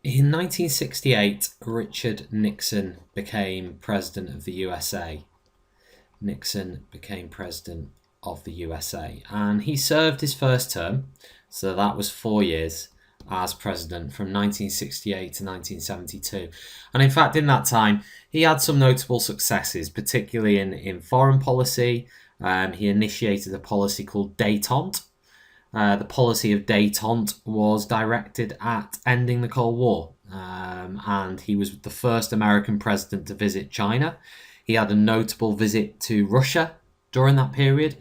In 1968, Richard Nixon became president of the USA. Nixon became president of the USA, and he served his first term, so that was 4 years as president from 1968 to 1972. And in fact, in that time, he had some notable successes, particularly in foreign policy. He initiated a policy called détente. The policy of détente was directed at ending the Cold War, and he was the first American president to visit China. He had a notable visit to Russia during that period.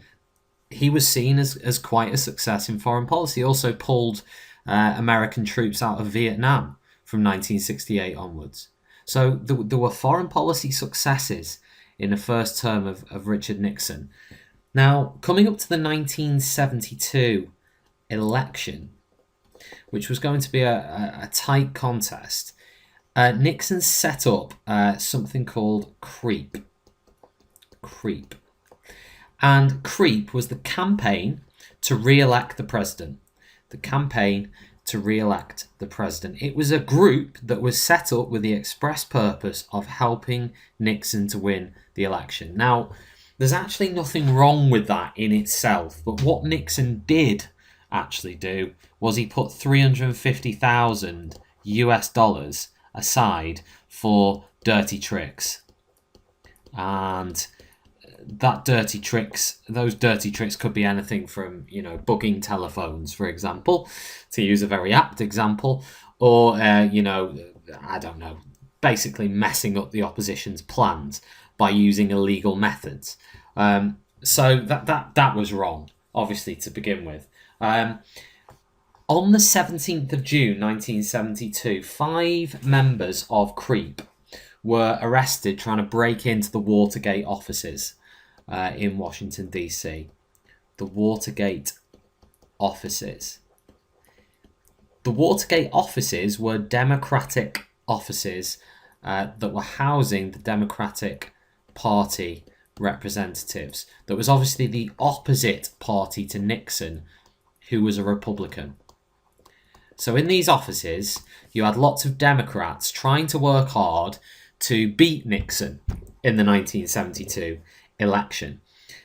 He was seen as quite a success in foreign policy. He also pulled American troops out of Vietnam from 1968 onwards. So there were foreign policy successes in the first term of Richard Nixon. Now, coming up to the 1972 election, which was going to be a tight contest, Nixon set up something called CREEP. CREEP. And CREEP was the campaign to re-elect the president. The campaign to re-elect the president. It was a group that was set up with the express purpose of helping Nixon to win the election. Now, there's actually nothing wrong with that in itself, but what Nixon did actually do was he put 350,000 US dollars aside for dirty tricks. And those dirty tricks could be anything from, bugging telephones, for example, to use a very apt example, or, I don't know, basically messing up the opposition's plans by using illegal methods. So that was wrong, obviously, to begin with. On the 17th of June 1972, 5 members of CREEP were arrested trying to break into the Watergate offices in Washington, D.C. The Watergate offices. The Watergate offices were Democratic offices that were housing the Democratic Party representatives. That was obviously the opposite party to Nixon, who was a Republican. So in these offices, you had lots of Democrats trying to work hard to beat Nixon in the 1972 election.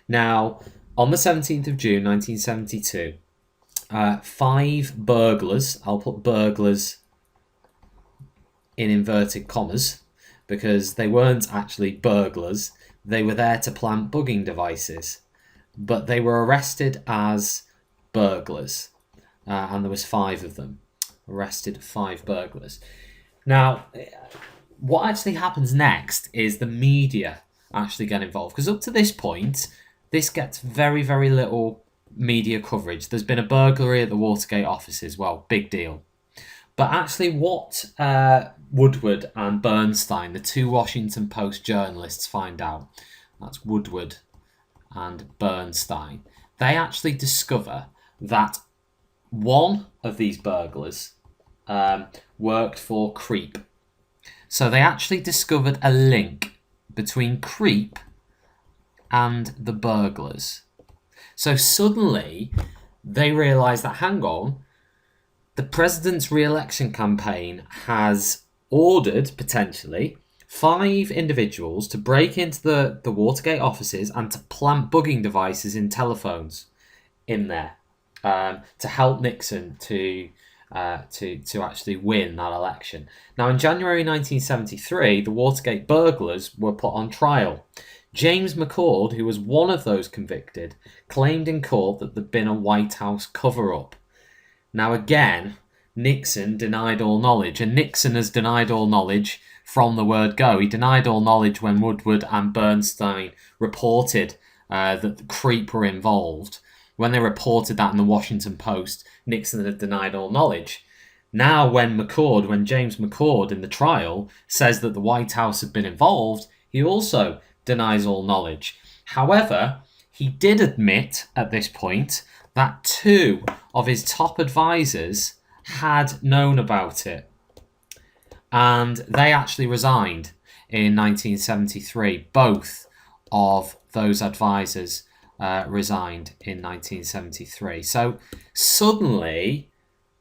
Now, on the 17th of June 1972, 5 burglars, I'll put burglars in inverted commas, because they weren't actually burglars, they were there to plant bugging devices, but they were arrested as burglars, and there was 5 of them. Arrested 5 burglars. Now, what actually happens next is the media actually get involved, because up to this point, this gets very, very little media coverage. There's been a burglary at the Watergate offices, well, big deal. But actually what Woodward and Bernstein, the 2 Washington Post journalists, find out, that's Woodward and Bernstein, they actually discover that one of these burglars worked for CREEP. So they actually discovered a link between CREEP and the burglars. So suddenly they realise that, hang on, the president's re-election campaign has ordered, potentially, 5 individuals to break into the Watergate offices and to plant bugging devices in telephones in there to help Nixon to actually win that election. Now, in January 1973, the Watergate burglars were put on trial. James McCord, who was one of those convicted, claimed in court that there'd been a White House cover-up. Now, again, Nixon denied all knowledge, and Nixon has denied all knowledge from the word go. He denied all knowledge when Woodward and Bernstein reported that the CREEP were involved. When they reported that in the Washington Post, Nixon had denied all knowledge. Now, when James McCord in the trial says that the White House had been involved, he also denies all knowledge. However, he did admit at this point that 2 of his top advisors had known about it. And they actually resigned in 1973. Both of those advisors resigned in 1973. So suddenly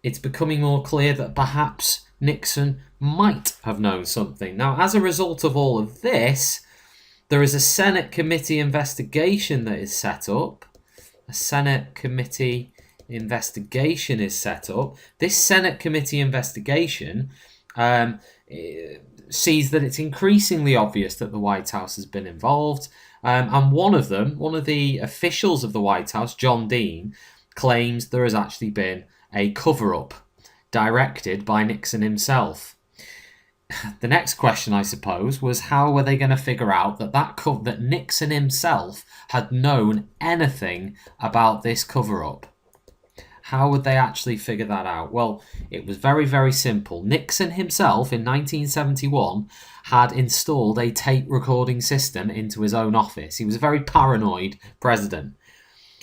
it's becoming more clear that perhaps Nixon might have known something. Now, as a result of all of this, there is a Senate committee investigation that is set up. A Senate committee investigation is set up. This Senate committee investigation sees that it's increasingly obvious that the White House has been involved. And one of the officials of the White House, John Dean, claims there has actually been a cover-up directed by Nixon himself. The next question, I suppose, was how were they going to figure out that Nixon himself had known anything about this cover-up? How would they actually figure that out? Well, it was very, very simple. Nixon himself, in 1971, had installed a tape recording system into his own office. He was a very paranoid president.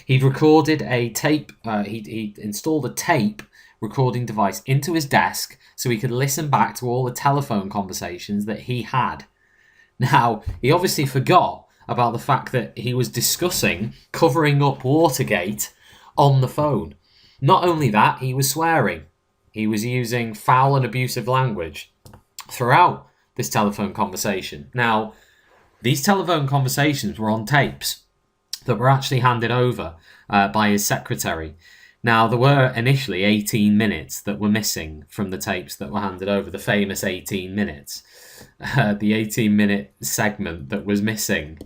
He'd recorded a tape, he'd installed a tape recording device into his desk so he could listen back to all the telephone conversations that he had. Now, he obviously forgot about the fact that he was discussing covering up Watergate on the phone. Not only that, he was swearing. He was using foul and abusive language throughout this telephone conversation. Now, these telephone conversations were on tapes that were actually handed over by his secretary. Now, there were initially 18 minutes that were missing from the tapes that were handed over, the famous 18 minutes. The 18-minute segment that was missing.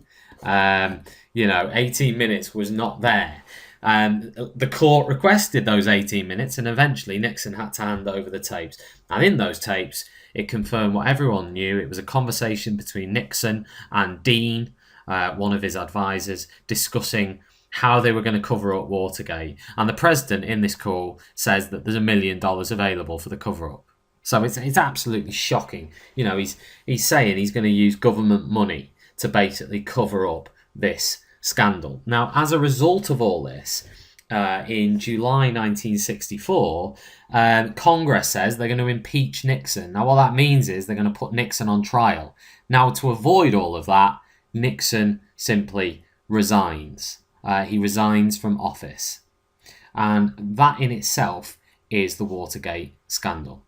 18 minutes was not there. The court requested those 18 minutes, and eventually Nixon had to hand over the tapes. And in those tapes, it confirmed what everyone knew. It was a conversation between Nixon and Dean, one of his advisors, discussing how they were going to cover up Watergate. And the president in this call says that there's $1 million available for the cover-up. So it's absolutely shocking. He's saying he's going to use government money to basically cover up this scandal. Now, as a result of all this, in July 1964, Congress says they're going to impeach Nixon. Now, what that means is they're going to put Nixon on trial. Now, to avoid all of that, Nixon simply resigns. He resigns from office. And that in itself is the Watergate scandal.